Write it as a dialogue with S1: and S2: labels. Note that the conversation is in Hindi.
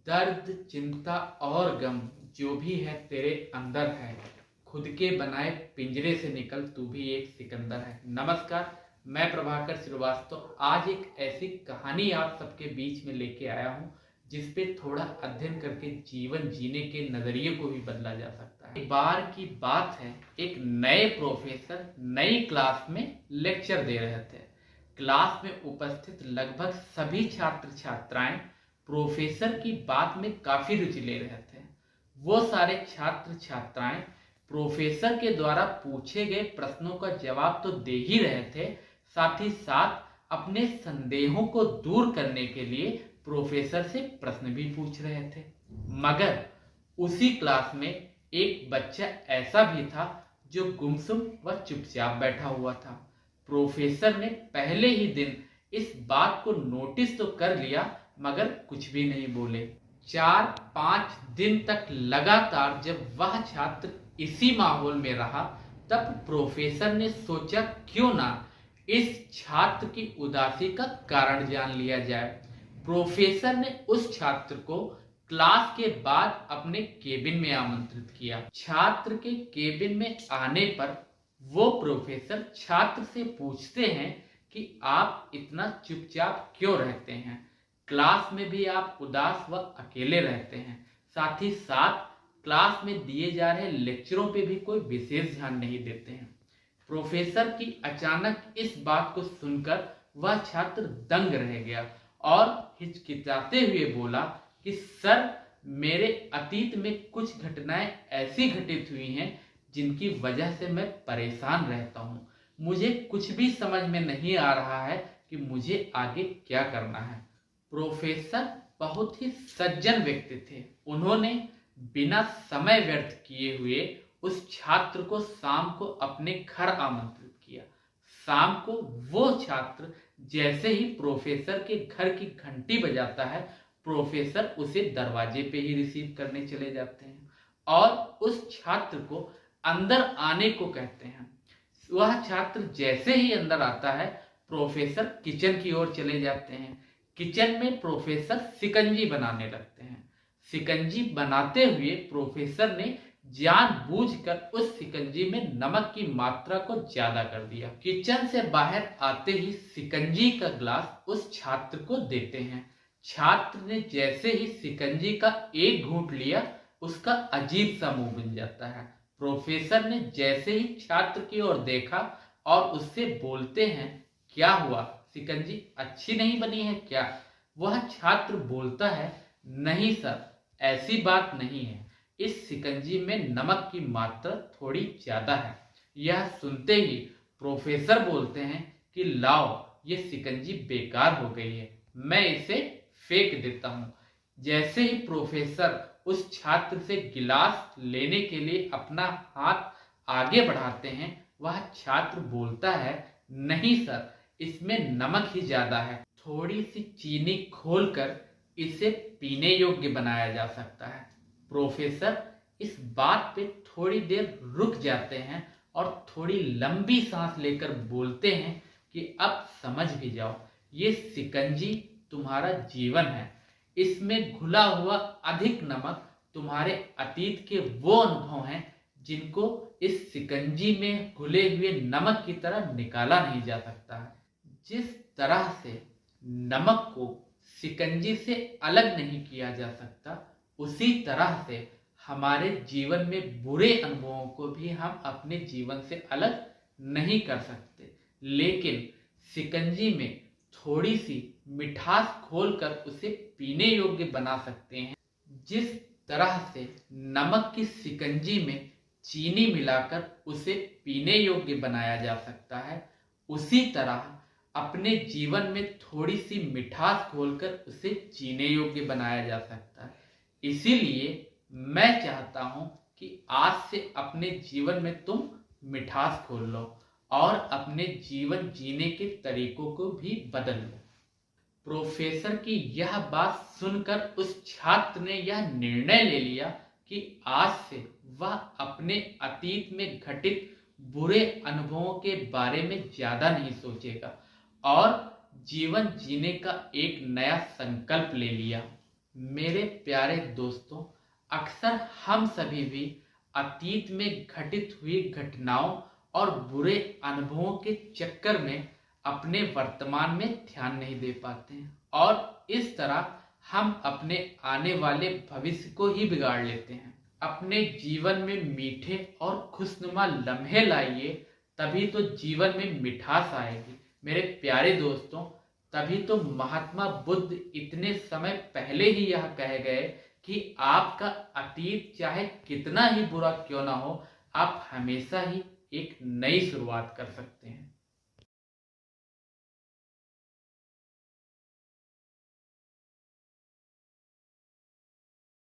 S1: दर्द, चिंता और गम जो भी है तेरे अंदर है, खुद के बनाए पिंजरे से निकल, तू भी एक सिकंदर है। नमस्कार, मैं प्रभाकर श्रीवास्तव आज एक ऐसी कहानी आप सबके बीच में लेके आया हूँ जिस पे थोड़ा अध्ययन करके जीवन जीने के नजरिए को भी बदला जा सकता है। एक बार की बात है, एक नए प्रोफेसर नई क्लास में लेक्चर दे रहे थे। क्लास में उपस्थित लगभग सभी छात्र छात्राएं प्रोफेसर की बात में काफी रुचि ले रहे थे। वो सारे छात्र छात्राएं प्रोफेसर के द्वारा पूछे गए प्रश्नों का जवाब तो दे ही रहे थे, साथ ही साथ अपने संदेहों को दूर करने के लिए प्रोफेसर से प्रश्न भी पूछ रहे थे। मगर उसी क्लास में एक बच्चा ऐसा भी था जो गुमसुम व चुपचाप बैठा हुआ था। प्रोफेसर ने पहले ही दिन इस बात को नोटिस तो कर लिया, मगर कुछ भी नहीं बोले। 4-5 दिन तक लगातार जब वह छात्र इसी माहौल में रहा, तब प्रोफेसर ने सोचा क्यों ना इस छात्र की उदासी का कारण जान लिया जाए। प्रोफेसर ने उस छात्र को क्लास के बाद अपने केबिन में आमंत्रित किया। छात्र के केबिन में आने पर वो प्रोफेसर छात्र से पूछते हैं कि आप इतना चुपचाप क्यों रहते हैं, क्लास में भी आप उदास व अकेले रहते हैं, साथ ही साथ क्लास में दिए जा रहे लेक्चरों पे भी कोई विशेष ध्यान नहीं देते हैं। प्रोफेसर की अचानक इस बात को सुनकर वह छात्र दंग रह गया और हिचकिचाते हुए बोला कि सर, मेरे अतीत में कुछ घटनाएं ऐसी घटित हुई हैं जिनकी वजह से मैं परेशान रहता हूँ। मुझे कुछ भी समझ में नहीं आ रहा है कि मुझे आगे क्या करना है। प्रोफेसर बहुत ही सज्जन व्यक्ति थे। उन्होंने बिना समय व्यर्थ किए हुए उस छात्र को शाम को अपने घर आमंत्रित किया। शाम को वो छात्र जैसे ही प्रोफेसर के घर की घंटी बजाता है, प्रोफेसर उसे दरवाजे पे ही रिसीव करने चले जाते हैं और उस छात्र को अंदर आने को कहते हैं। वह छात्र जैसे ही अंदर आता है, प्रोफेसर किचन की ओर चले जाते हैं। किचन में प्रोफेसर शिकंजी बनाने लगते हैं। शिकंजी बनाते हुए प्रोफेसर ने जानबूझकर उस शिकंजी में नमक की मात्रा को ज्यादा कर दिया। किचन से बाहर आते ही शिकंजी का ग्लास उस छात्र को देते हैं। छात्र ने जैसे ही शिकंजी का एक घूंट लिया, उसका अजीब सा मुंह बन जाता है। प्रोफेसर ने जैसे ही छात्र की ओर देखा और उससे बोलते हैं, क्या हुआ, शिकंजी अच्छी नहीं बनी है क्या? वह छात्र बोलता है, नहीं सर, ऐसी बात नहीं है, इस शिकंजी में नमक की मात्रा थोड़ी ज्यादा है। यह सुनते ही प्रोफेसर बोलते हैं कि लाओ, ये शिकंजी बेकार हो गई है, मैं इसे फेंक देता हूँ। जैसे ही प्रोफेसर उस छात्र से गिलास लेने के लिए अपना हाथ आगे बढ़ाते हैं, वह छात्र बोलता है, नहीं सर, इसमें नमक ही ज्यादा है, थोड़ी सी चीनी घोलकर इसे पीने योग्य बनाया जा सकता है। प्रोफेसर इस बात पे थोड़ी देर रुक जाते हैं और थोड़ी लंबी सांस लेकर बोलते हैं कि अब समझ भी जाओ, ये शिकंजी तुम्हारा जीवन है। इसमें घुला हुआ अधिक नमक तुम्हारे अतीत के वो अनुभव हैं जिनको इस शिकंजी में घुले हुए नमक की तरह निकाला नहीं जा सकता है। जिस तरह से नमक को शिकंजी से अलग नहीं किया जा सकता, उसी तरह से हमारे जीवन में बुरे अनुभवों को भी हम अपने जीवन से अलग नहीं कर सकते, लेकिन शिकंजी में थोड़ी सी मिठास घोलकर उसे पीने योग्य बना सकते हैं। जिस तरह से नमक की शिकंजी में चीनी मिलाकर उसे पीने योग्य बनाया जा सकता है, उसी तरह अपने जीवन में थोड़ी सी मिठास घोलकर उसे जीने योग्य बनाया जा सकता है। इसीलिए मैं चाहता हूं कि आज से अपने जीवन में तुम मिठास घोल लो और अपने जीवन जीने के तरीकों को भी बदल लो। प्रोफेसर की यह बात सुनकर उस छात्र ने यह निर्णय ले लिया कि आज से वह अपने अतीत में घटित बुरे अनुभवों के बारे में ज्यादा नहीं सोचेगा और जीवन जीने का एक नया संकल्प ले लिया। मेरे प्यारे दोस्तों, अक्सर हम सभी भी अतीत में घटित हुई घटनाओं और बुरे अनुभवों के चक्कर में अपने वर्तमान में ध्यान नहीं दे पाते हैं और इस तरह हम अपने आने वाले भविष्य को ही बिगाड़ लेते हैं। अपने जीवन में मीठे और खुशनुमा लम्हे लाइए, तभी तो जीवन में मिठास आएगी। मेरे प्यारे दोस्तों, तभी तो महात्मा बुद्ध इतने समय पहले ही यह कह गए कि आपका अतीत चाहे कितना ही बुरा क्यों ना हो, आप हमेशा ही एक नई शुरुआत कर सकते हैं।